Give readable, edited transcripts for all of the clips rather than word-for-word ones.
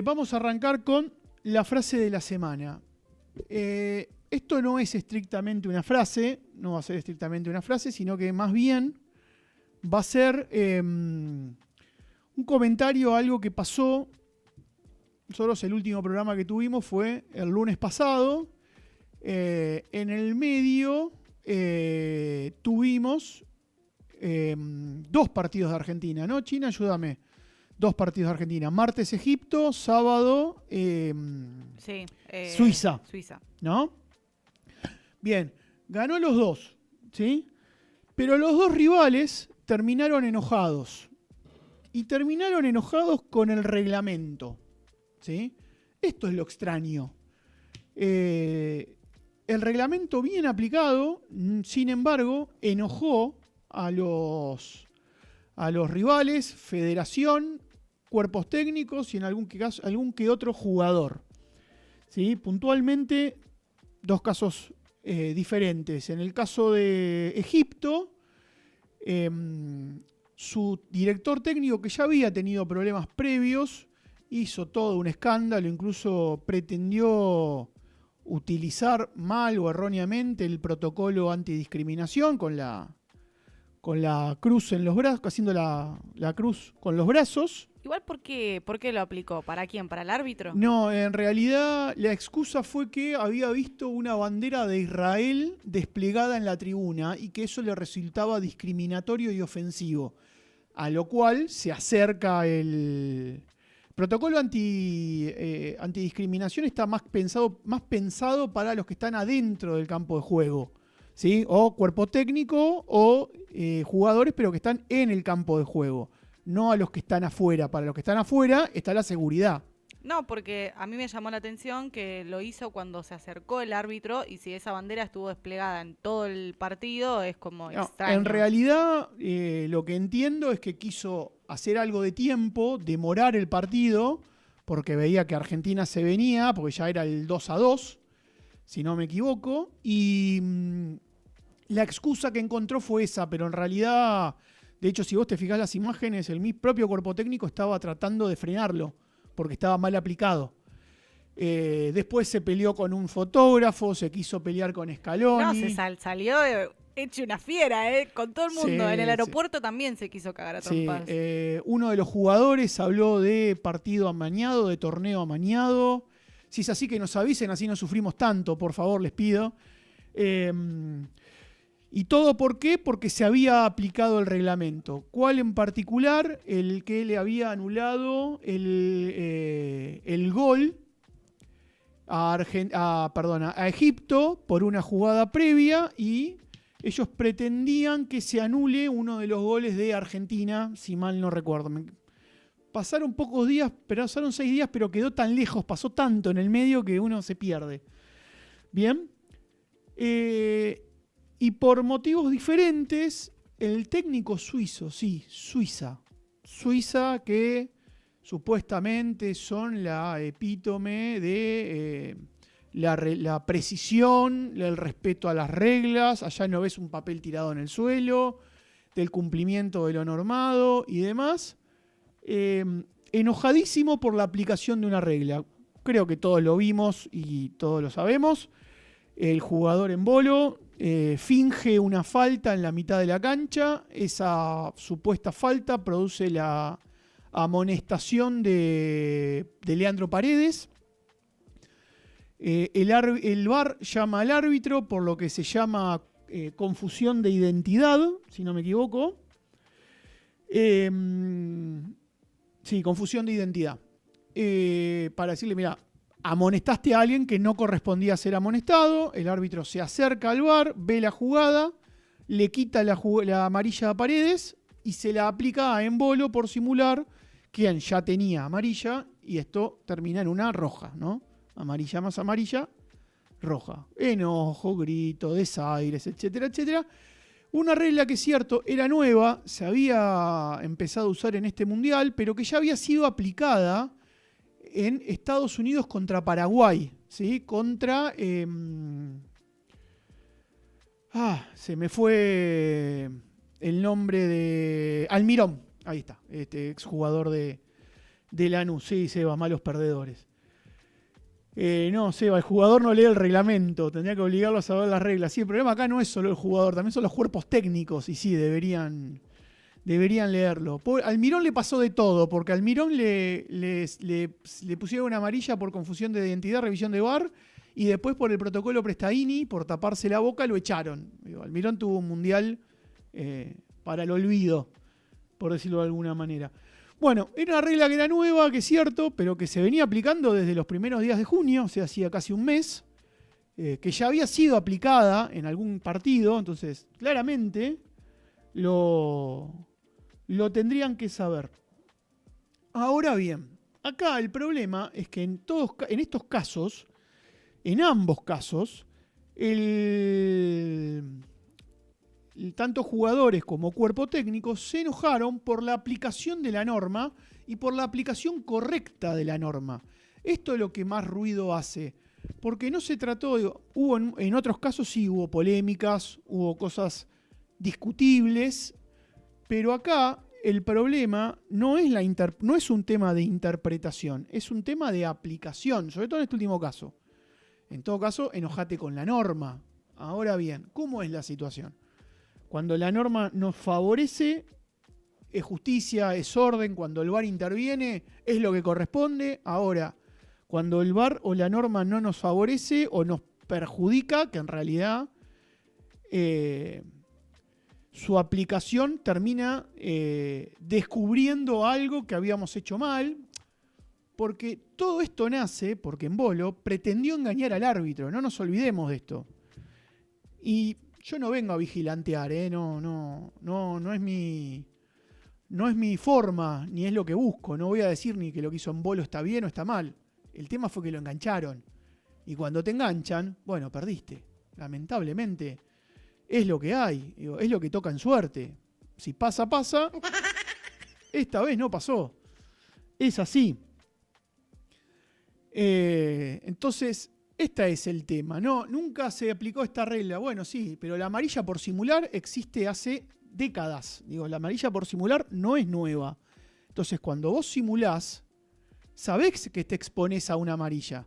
Vamos a arrancar con la frase de la semana. Esto no es estrictamente una frase, no va a ser estrictamente una frase, sino que más bien va a ser un comentario a algo que pasó. Nosotros el último programa que tuvimos fue el lunes pasado. En el medio tuvimos 2 partidos de Argentina, ¿no? China, ayúdame. 2 partidos de Argentina. Martes Egipto, sábado Suiza. ¿No? Bien, ganó los 2, ¿sí? Pero los 2 rivales terminaron enojados. Y terminaron enojados con el reglamento, ¿sí? Esto es lo extraño. El reglamento bien aplicado, sin embargo, enojó a los rivales, federación, cuerpos técnicos y en algún que otro jugador. ¿Sí? Puntualmente, 2 casos diferentes. En el caso de Egipto, su director técnico, que ya había tenido problemas previos, hizo todo un escándalo, incluso pretendió utilizar mal o erróneamente el protocolo antidiscriminación con la cruz en los brazos, haciendo la cruz con los brazos. Igual, ¿por qué lo aplicó? ¿Para quién? ¿Para el árbitro? No, en realidad la excusa fue que había visto una bandera de Israel desplegada en la tribuna y que eso le resultaba discriminatorio y ofensivo. A lo cual se acerca el protocolo antidiscriminación, está más pensado para los que están adentro del campo de juego, ¿sí? O cuerpo técnico o jugadores, pero que están en el campo de juego. No a los que están afuera. Para los que están afuera está la seguridad. No, porque a mí me llamó la atención que lo hizo cuando se acercó el árbitro y si esa bandera estuvo desplegada en todo el partido es como extraño. En realidad lo que entiendo es que quiso hacer algo de tiempo, demorar el partido, porque veía que Argentina se venía, porque ya era el 2-2, si no me equivoco, y la excusa que encontró fue esa, pero en realidad... De hecho, si vos te fijás las imágenes, el propio cuerpo técnico estaba tratando de frenarlo, porque estaba mal aplicado. Después se peleó con un fotógrafo, se quiso pelear con Scaloni. No, salió hecho una fiera, con todo el mundo. Sí, en el aeropuerto también se quiso cagar a trompadas. Sí, uno de los jugadores habló de partido amañado, de torneo amañado. Si es así, que nos avisen, así no sufrimos tanto, por favor, les pido. ¿Y todo por qué? Porque se había aplicado el reglamento. ¿Cuál en particular? El que le había anulado el gol a Egipto por una jugada previa, y ellos pretendían que se anule uno de los goles de Argentina, si mal no recuerdo. Pasaron pocos días, pasaron 6 días, pero quedó tan lejos, pasó tanto en el medio que uno se pierde. Bien. Y por motivos diferentes, el técnico suizo, Suiza, que supuestamente son la epítome de la precisión, el respeto a las reglas, allá no ves un papel tirado en el suelo, del cumplimiento de lo normado y demás, enojadísimo por la aplicación de una regla. Creo que todos lo vimos y todos lo sabemos. El jugador en bolo finge una falta en la mitad de la cancha. Esa supuesta falta produce la amonestación de Leandro Paredes. El VAR llama al árbitro por lo que se llama confusión de identidad, si no me equivoco. Sí, confusión de identidad. Para decirle, mira, amonestaste a alguien que no correspondía a ser amonestado. El árbitro se acerca al VAR, ve la jugada, le quita la amarilla a Paredes y se la aplica a Embolo por simular, quien ya tenía amarilla, y esto termina en una roja, ¿no? Amarilla más amarilla, roja. Enojo, grito, desaires, etcétera, etcétera. Una regla que es cierto, era nueva, se había empezado a usar en este mundial, pero que ya había sido aplicada en Estados Unidos contra Paraguay, ¿sí? Contra... se me fue el nombre de... Almirón, ahí está, exjugador de De Lanús, sí, Seba, malos perdedores. No, Seba, el jugador no lee el reglamento, tendría que obligarlo a saber las reglas. Sí, el problema acá no es solo el jugador, también son los cuerpos técnicos, y sí, deberían leerlo. Almirón le pasó de todo, porque a Almirón le pusieron una amarilla por confusión de identidad, revisión de VAR, y después por el protocolo Prestaini, por taparse la boca, lo echaron. Almirón tuvo un mundial para el olvido, por decirlo de alguna manera. Bueno, era una regla que era nueva, que es cierto, pero que se venía aplicando desde los primeros días de junio, o sea, hacía casi un mes, que ya había sido aplicada en algún partido, entonces claramente lo tendrían que saber. Ahora bien, acá el problema es que en estos casos, en ambos casos, tanto jugadores como cuerpo técnico se enojaron por la aplicación de la norma y por la aplicación correcta de la norma. Esto es lo que más ruido hace, porque no se trató, en otros casos sí hubo polémicas, hubo cosas discutibles, pero acá el problema no es un tema de interpretación, es un tema de aplicación, sobre todo en este último caso. En todo caso, enojate con la norma. Ahora bien, ¿cómo es la situación? Cuando la norma nos favorece, es justicia, es orden. Cuando el VAR interviene, es lo que corresponde. Ahora, cuando el VAR o la norma no nos favorece o nos perjudica, que en realidad su aplicación termina descubriendo algo que habíamos hecho mal, porque todo esto nace porque Embolo pretendió engañar al árbitro. No nos olvidemos de esto. Y yo no vengo a vigilantear, no es mi forma, ni es lo que busco. No voy a decir ni que lo que hizo Embolo está bien o está mal. El tema fue que lo engancharon. Y cuando te enganchan, bueno, perdiste. Lamentablemente, es lo que hay. Es lo que toca en suerte. Si pasa, pasa. Esta vez no pasó. Es así. Entonces, este es el tema. No, nunca se aplicó esta regla. Bueno, sí, pero la amarilla por simular existe hace décadas. La amarilla por simular no es nueva. Entonces, cuando vos simulás, sabés que te exponés a una amarilla,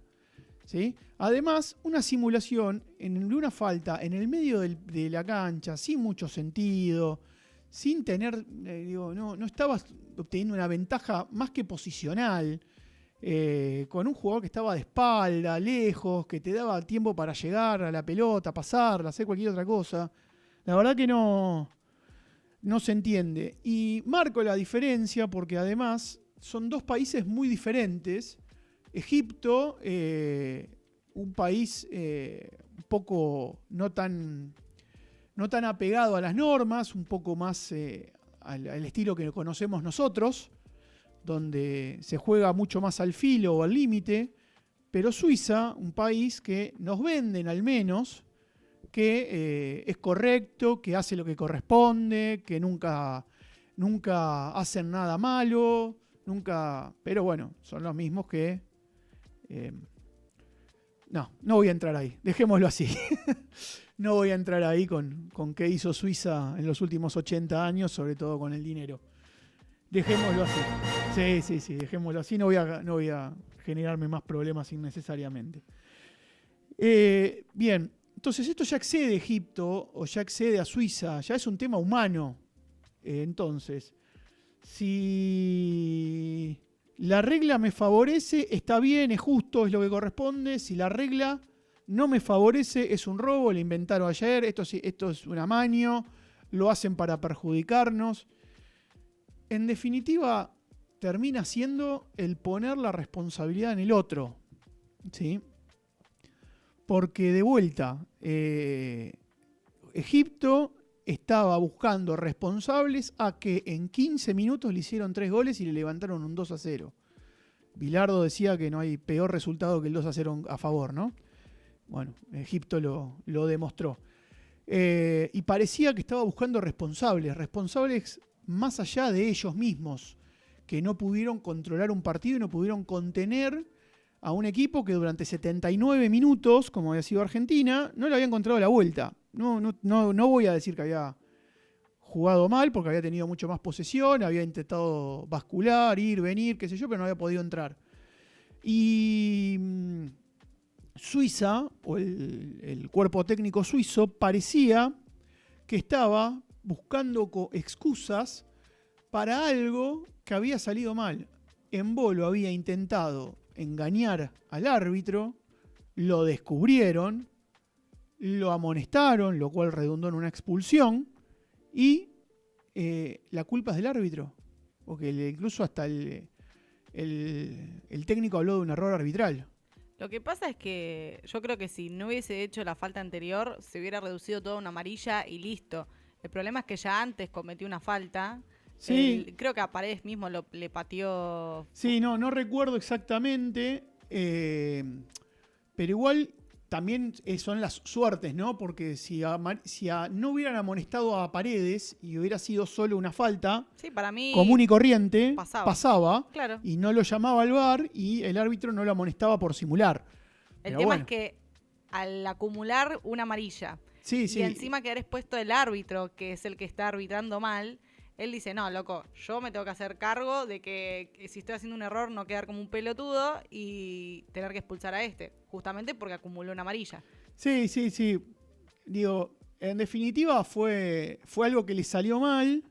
¿sí? Además, una simulación en una falta en el medio de la cancha, sin mucho sentido, sin tener, no estabas obteniendo una ventaja más que posicional, con un jugador que estaba de espalda, lejos, que te daba tiempo para llegar a la pelota, pasarla, hacer cualquier otra cosa. La verdad que no se entiende. Y marco la diferencia porque además son dos países muy diferentes. Egipto, un país un poco no tan apegado a las normas, un poco más al estilo que conocemos nosotros, donde se juega mucho más al filo o al límite, pero Suiza, un país que nos venden al menos, que es correcto, que hace lo que corresponde, que nunca hacen nada malo, pero bueno, son los mismos que... no voy a entrar ahí, dejémoslo así. No voy a entrar ahí con qué hizo Suiza en los últimos 80 años, sobre todo con el dinero. Dejémoslo así. Sí, dejémoslo así. No voy a generarme más problemas innecesariamente. Bien, entonces esto ya excede a Egipto o ya excede a Suiza, ya es un tema humano. Entonces, si la regla me favorece, está bien, es justo, es lo que corresponde. Si la regla no me favorece, es un robo, le inventaron ayer, esto es un amaño, lo hacen para perjudicarnos. En definitiva, termina siendo el poner la responsabilidad en el otro, ¿sí? Porque de vuelta, Egipto estaba buscando responsables a que en 15 minutos le hicieron 3 goles y le levantaron un 2-0. Bilardo decía que no hay peor resultado que el 2-0 a favor, ¿no? Bueno, Egipto lo demostró. Y parecía que estaba buscando responsables más allá de ellos mismos, que no pudieron controlar un partido y no pudieron contener a un equipo que durante 79 minutos, como había sido Argentina, no le había encontrado la vuelta. No voy a decir que había jugado mal porque había tenido mucho más posesión, había intentado bascular, ir, venir, qué sé yo, pero no había podido entrar. Y Suiza, o el cuerpo técnico suizo, parecía que estaba buscando excusas para algo que había salido mal. Embolo había intentado engañar al árbitro, lo descubrieron, lo amonestaron, lo cual redundó en una expulsión, y la culpa es del árbitro, porque incluso hasta el técnico habló de un error arbitral. Lo que pasa es que yo creo que si no hubiese hecho la falta anterior, se hubiera reducido toda una amarilla y listo. El problema es que ya antes cometió una falta. Sí. Creo que a Paredes mismo le pateó. Sí, no recuerdo exactamente, pero igual también son las suertes, ¿no? Porque si no hubieran amonestado a Paredes y hubiera sido solo una falta, sí, para mí común y corriente, pasaba. Claro. Y no lo llamaba al VAR y el árbitro no lo amonestaba por simular. El tema es que al acumular una amarilla y encima quedar expuesto el árbitro, que es el que está arbitrando mal, él dice, no, loco, yo me tengo que hacer cargo de que si estoy haciendo un error no quedar como un pelotudo y tener que expulsar a justamente porque acumuló una amarilla. Sí. Digo, en definitiva fue algo que le salió mal,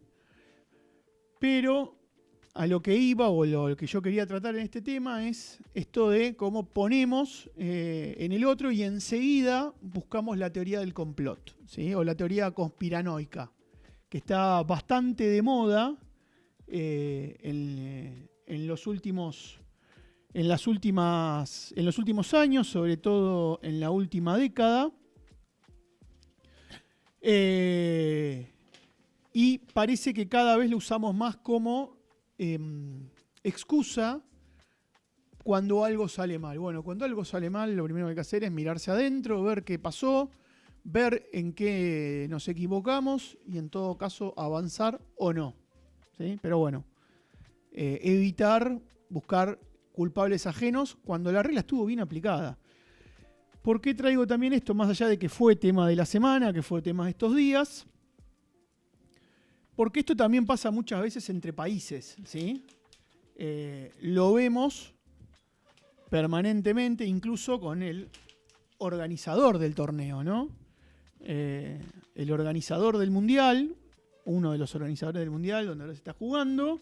pero a lo que iba, o lo que yo quería tratar en este tema, es esto de cómo ponemos en el otro y enseguida buscamos la teoría del complot, ¿sí? O la teoría conspiranoica, que está bastante de moda en los últimos años, sobre todo en la última década. Y parece que cada vez lo usamos más como excusa cuando algo sale mal. Bueno, cuando algo sale mal, lo primero que hay que hacer es mirarse adentro, ver qué pasó, ver en qué nos equivocamos y en todo caso avanzar o no. ¿Sí? Pero bueno, evitar buscar culpables ajenos cuando la regla estuvo bien aplicada. ¿Por qué traigo también esto? Más allá de que fue tema de la semana, que fue tema de estos días, porque esto también pasa muchas veces entre países, ¿sí? Lo vemos permanentemente, incluso con el organizador del torneo, ¿no? El organizador del Mundial, uno de los organizadores del Mundial, donde ahora se está jugando,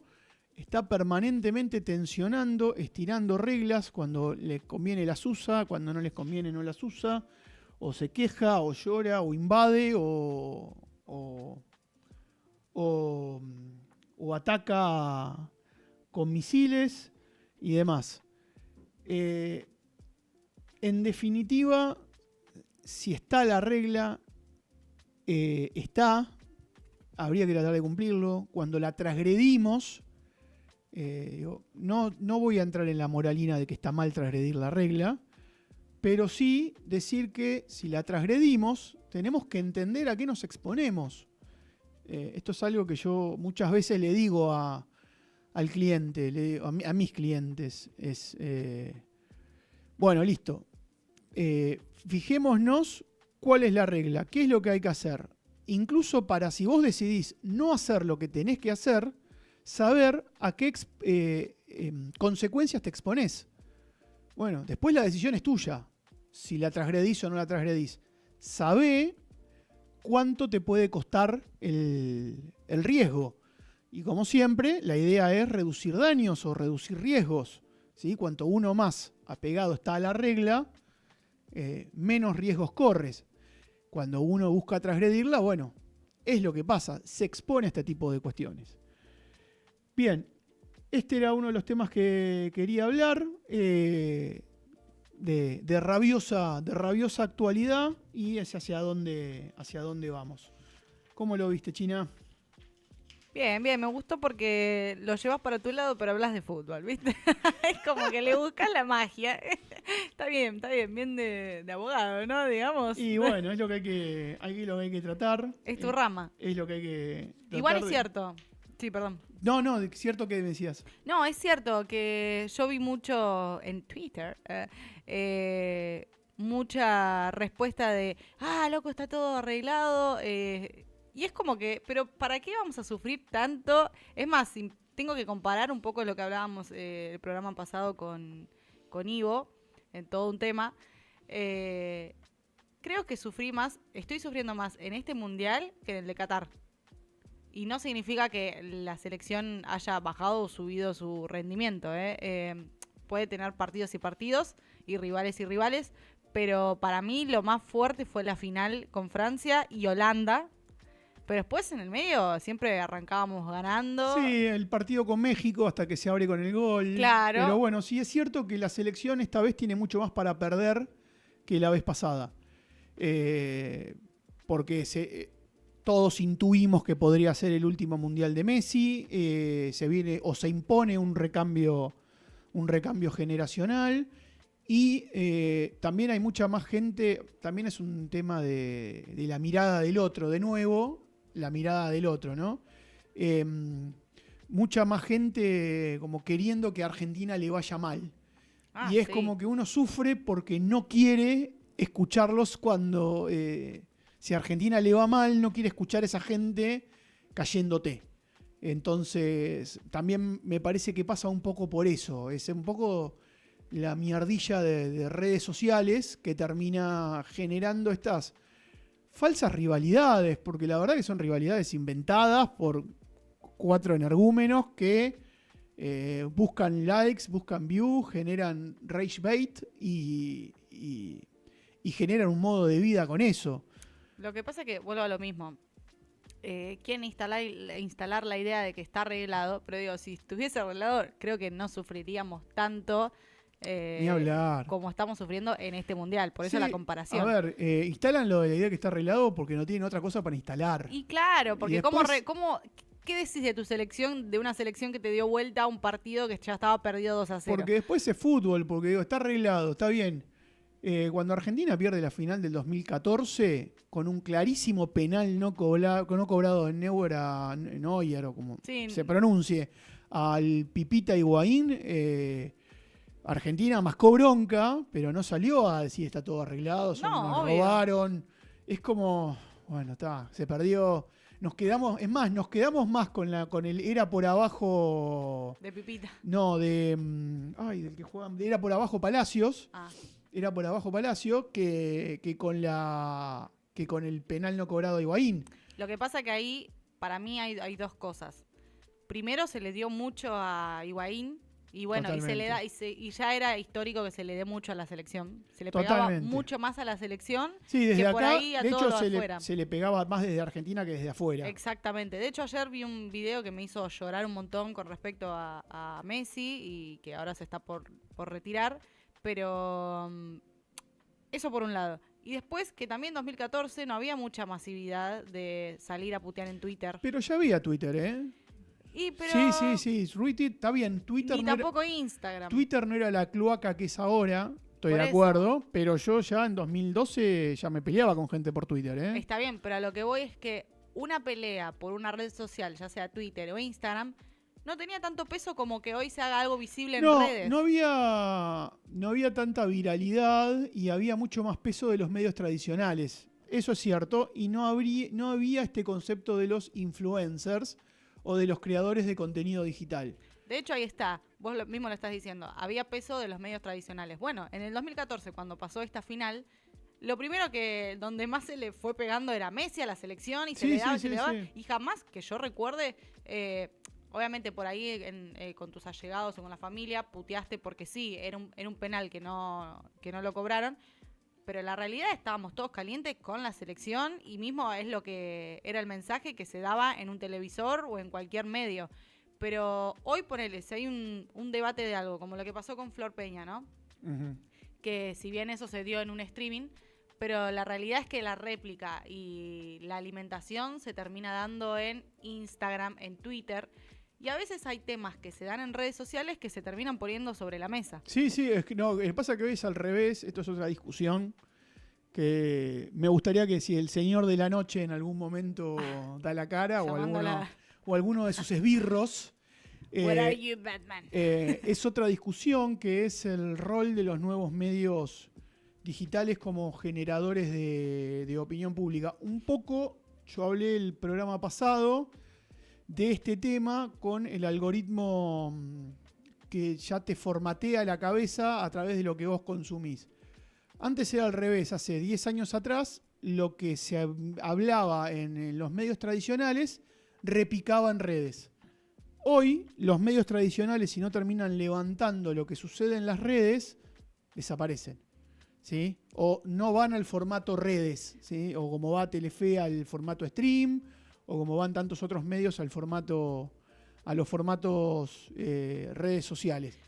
está permanentemente tensionando, estirando reglas, cuando le conviene las usa, cuando no les conviene no las usa, o se queja, o llora, o invade, o ataca con misiles y demás. En definitiva, si está la regla, habría que tratar de cumplirlo. Cuando la transgredimos, no voy a entrar en la moralina de que está mal transgredir la regla, pero sí decir que si la transgredimos, tenemos que entender a qué nos exponemos. Esto es algo que yo muchas veces le digo al cliente, le digo a mis clientes. Bueno, listo. Fijémonos cuál es la regla, qué es lo que hay que hacer. Incluso para si vos decidís no hacer lo que tenés que hacer, saber a qué consecuencias te exponés. Bueno, después la decisión es tuya. Si la transgredís o no la transgredís. Sabé cuánto te puede costar el riesgo. Y como siempre, la idea es reducir daños o reducir riesgos, ¿sí? Cuanto uno más apegado está a la regla, menos riesgos corres. Cuando uno busca transgredirla, bueno, es lo que pasa, se expone a este tipo de cuestiones. Bien, este era uno de los temas que quería hablar, de rabiosa actualidad, y es hacia dónde vamos. ¿Cómo lo viste, China? Bien, me gustó porque lo llevas para tu lado, pero hablas de fútbol, ¿viste? Es como que le buscas la magia. Está bien, bien de abogado, ¿no? Digamos. Y bueno, es lo que hay que tratar. Es tu rama. Es lo que hay que tratar. Igual es cierto. Sí, perdón. No, es cierto que decías. No, es cierto que yo vi mucho en Twitter, mucha respuesta de, loco, está todo arreglado, Y es como que, pero ¿para qué vamos a sufrir tanto? Es más, si tengo que comparar un poco lo que hablábamos el programa pasado con Ivo, en todo un tema. Creo que estoy sufriendo más en este mundial que en el de Qatar. Y no significa que la selección haya bajado o subido su rendimiento. Puede tener partidos y rivales, pero para mí lo más fuerte fue la final con Francia y Holanda. Pero después en el medio siempre arrancábamos ganando. Sí, el partido con México hasta que se abre con el gol. Claro. Pero bueno, sí es cierto que la selección esta vez tiene mucho más para perder que la vez pasada. Porque todos intuimos que podría ser el último mundial de Messi. Se viene o se impone un recambio generacional. Y también hay mucha más gente. También es un tema de la mirada del otro, de nuevo. La mirada del otro, ¿no? Mucha más gente como queriendo que a Argentina le vaya mal. Y es como que uno sufre porque no quiere escucharlos cuando si a Argentina le va mal, no quiere escuchar a esa gente cayéndote. Entonces, también me parece que pasa un poco por eso. Es un poco la mierdilla de redes sociales que termina generando estas falsas rivalidades, porque la verdad que son rivalidades inventadas por 4 energúmenos que buscan likes, buscan views, generan rage bait y generan un modo de vida con eso. Lo que pasa es que vuelvo a lo mismo. Quieren instalar la idea de que está arreglado, pero digo, si estuviese arreglado, creo que no sufriríamos tanto ni hablar. Como estamos sufriendo en este mundial. Por eso la comparación. A ver, instalan lo de la idea que está arreglado porque no tienen otra cosa para instalar. Y claro, porque y después, ¿qué decís de tu selección, de una selección que te dio vuelta a un partido que ya estaba perdido 2-0? Porque después es fútbol, porque digo, está arreglado, está bien. Cuando Argentina pierde la final del 2014 con un clarísimo penal no cobrado en Neuer o como se pronuncie, al Pipita Higuaín, Argentina mascó bronca, pero no salió a decir está todo arreglado, nos robaron. Es como, bueno, está, se perdió. Nos quedamos más con el era por abajo. De Pipita. No, del que juegan, de era por abajo Palacios. Era por abajo Palacio que con el penal no cobrado de Higuaín. Lo que pasa que ahí, para mí, hay dos cosas. Primero, se le dio mucho a Higuaín. Y bueno, y ya era histórico que se le dé mucho a la selección. Se le pegaba mucho más a la selección desde que acá, por ahí a de todos hecho, los de afuera. Se le pegaba más desde Argentina que desde afuera. Exactamente. De hecho, ayer vi un video que me hizo llorar un montón con respecto a Messi y que ahora se está por retirar. Pero eso por un lado. Y después que también en 2014 no había mucha masividad de salir a putear en Twitter. Pero ya había Twitter, ¿eh? Sí. Retweet, está bien. Twitter ni tampoco Instagram. Twitter no era la cloaca que es ahora, estoy de acuerdo, pero yo ya en 2012 ya me peleaba con gente por Twitter, ¿eh? Está bien, pero a lo que voy es que una pelea por una red social, ya sea Twitter o Instagram, no tenía tanto peso como que hoy se haga algo visible en redes. No había tanta viralidad y había mucho más peso de los medios tradicionales. Eso es cierto, y no había este concepto de los influencers o de los creadores de contenido digital. De hecho, ahí está. Vos mismo lo estás diciendo. Había peso de los medios tradicionales. Bueno, en el 2014, cuando pasó esta final, lo primero donde más se le fue pegando era Messi a la selección y se le daba. Y jamás que yo recuerde, obviamente por ahí con tus allegados o con la familia, puteaste porque sí, era un penal que no lo cobraron. Pero en la realidad estábamos todos calientes con la selección y mismo es lo que era el mensaje que se daba en un televisor o en cualquier medio. Pero hoy ponele, si hay un debate de algo, como lo que pasó con Flor Peña, ¿no? Uh-huh. Que si bien eso se dio en un streaming, pero la realidad es que la réplica y la alimentación se termina dando en Instagram, en Twitter. Y a veces hay temas que se dan en redes sociales que se terminan poniendo sobre la mesa. Sí, es que no, pasa que hoy es al revés, esto es otra discusión, que me gustaría que si el señor de la noche en algún momento da la cara o alguno de sus esbirros, Where are you, Batman? Es otra discusión que es el rol de los nuevos medios digitales como generadores de opinión pública. Un poco yo hablé el programa pasado de este tema con el algoritmo que ya te formatea la cabeza a través de lo que vos consumís. Antes era al revés, hace 10 años atrás, lo que se hablaba en los medios tradicionales repicaba en redes. Hoy, los medios tradicionales, si no terminan levantando lo que sucede en las redes, desaparecen, ¿sí? O no van al formato redes, ¿sí? O como va Telefe al formato stream, o como van tantos otros medios a los formatos redes sociales.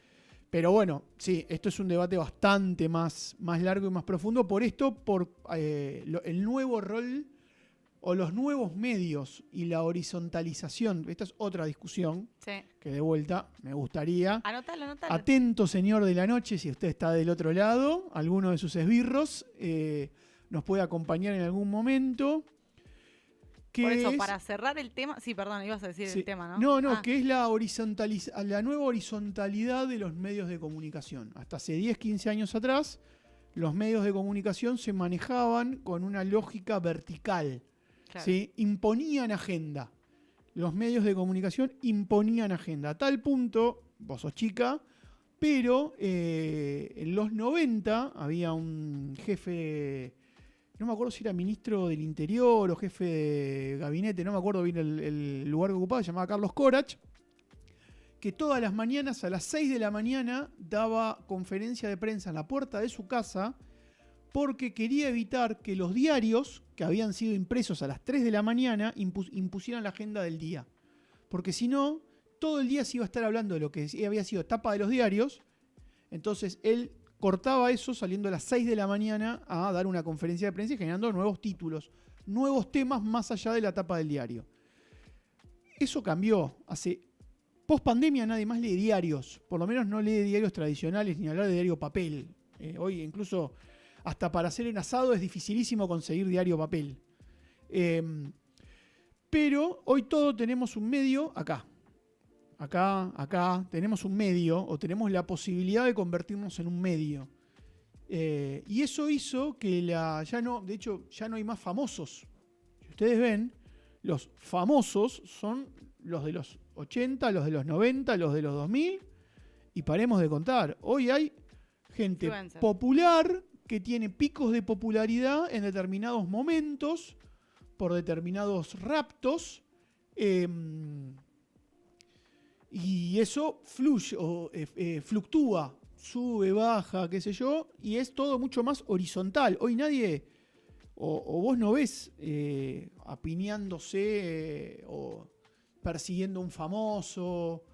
Pero bueno, sí, esto es un debate bastante más largo y más profundo. Por esto, por el nuevo rol o los nuevos medios y la horizontalización. Esta es otra discusión que de vuelta me gustaría. Anótalo. Atento, señor de la noche, si usted está del otro lado, alguno de sus esbirros nos puede acompañar en algún momento. Por eso, para cerrar el tema... Sí, perdón, ibas a decir el tema, ¿no? No, que es la nueva horizontalidad de los medios de comunicación. Hasta hace 10, 15 años atrás, los medios de comunicación se manejaban con una lógica vertical. Claro. ¿Sí? Imponían agenda. Los medios de comunicación imponían agenda. A tal punto, vos sos chica, pero en los 90 había un jefe... No me acuerdo si era ministro del Interior o jefe de gabinete, no me acuerdo bien el lugar que ocupaba, se llamaba Carlos Corach, que todas las mañanas a las 6 de la mañana daba conferencia de prensa en la puerta de su casa porque quería evitar que los diarios que habían sido impresos a las 3 de la mañana impusieran la agenda del día. Porque si no, todo el día se iba a estar hablando de lo que había sido tapa de los diarios. Entonces él cortaba eso saliendo a las 6 de la mañana a dar una conferencia de prensa y generando nuevos títulos, nuevos temas más allá de la tapa del diario. Eso cambió. Post pandemia nadie más lee diarios, por lo menos no lee diarios tradicionales ni hablar de diario papel. Hoy incluso hasta para hacer en asado es dificilísimo conseguir diario papel. Pero hoy todos tenemos un medio acá tenemos un medio o tenemos la posibilidad de convertirnos en un medio. Y eso hizo que ya no hay más famosos. Si ustedes ven, los famosos son los de los 80, los de los 90, los de los 2000 y paremos de contar. Hoy hay gente popular que tiene picos de popularidad en determinados momentos por determinados raptos. Y eso fluctúa, sube, baja, qué sé yo, y es todo mucho más horizontal. Hoy nadie, o vos no ves apiñándose o persiguiendo a un famoso.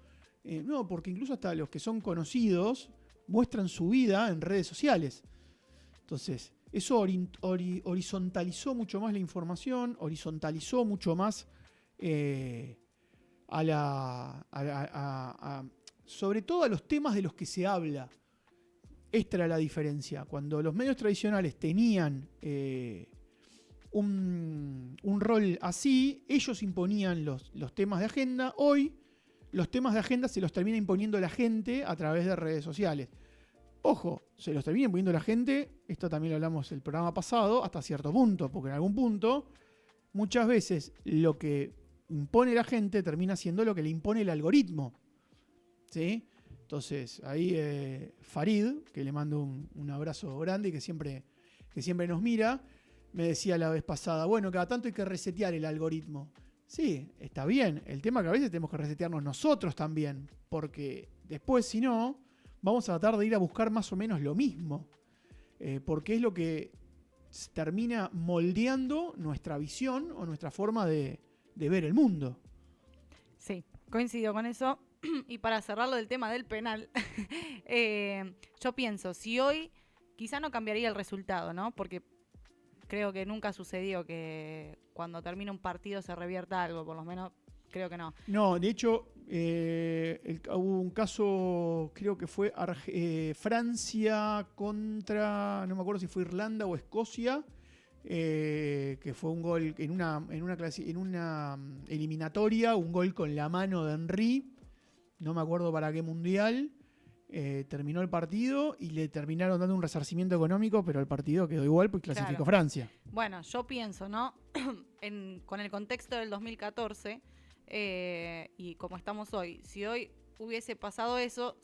No, porque incluso hasta los que son conocidos muestran su vida en redes sociales. Entonces, eso horizontalizó mucho más la información, horizontalizó mucho más... sobre todo a los temas de los que se habla. Esta era la diferencia. Cuando los medios tradicionales tenían un rol así, ellos imponían los temas de agenda. Hoy los temas de agenda se los termina imponiendo la gente a través de redes sociales. Ojo, se los termina imponiendo la gente, esto también lo hablamos el programa pasado, hasta cierto punto, porque en algún punto muchas veces lo que impone la gente termina siendo lo que le impone el algoritmo. ¿Sí? Entonces, ahí Farid, que le mando un abrazo grande y que siempre nos mira, me decía la vez pasada, bueno, cada tanto hay que resetear el algoritmo. Sí, está bien. El tema es que a veces tenemos que resetearnos nosotros también, porque después, si no, vamos a tratar de ir a buscar más o menos lo mismo. Porque es lo que termina moldeando nuestra visión o nuestra forma de ver el mundo. Sí, coincido con eso. Y para cerrarlo del tema del penal, yo pienso, si hoy quizá no cambiaría el resultado, ¿no? Porque creo que nunca sucedió que cuando termina un partido se revierta algo, por lo menos creo que no. No, de hecho, hubo un caso, creo que fue Francia contra, no me acuerdo si fue Irlanda o Escocia, que fue un gol en una eliminatoria, un gol con la mano de Henry, no me acuerdo para qué mundial, terminó el partido y le terminaron dando un resarcimiento económico, pero el partido quedó igual porque clasificó Francia. Bueno, yo pienso, ¿no? Con el contexto del 2014 y como estamos hoy, si hoy hubiese pasado eso,